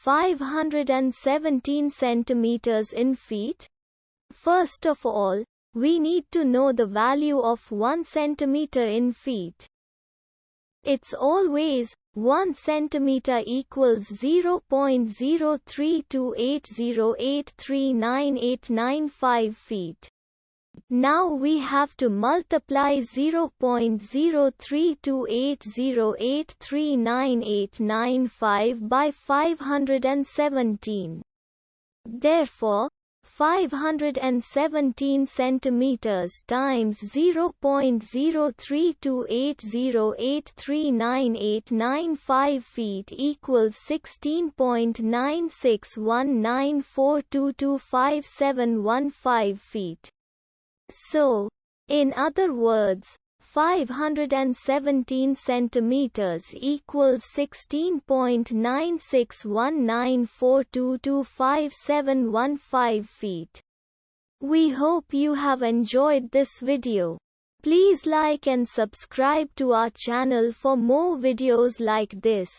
517 centimeters in feet? First of all, we need to know the value of 1 centimeter in feet. It's always 1 centimeter equals 0.03280839895 feet. Now we have to multiply 0.03280839895 by 517. Therefore, 517 centimeters times 0.03280839895 feet equals 16.961942257115 feet. So, in other words, 517 centimeters equals 16.961942257115 feet. We hope you have enjoyed this video. Please like and subscribe to our channel for more videos like this.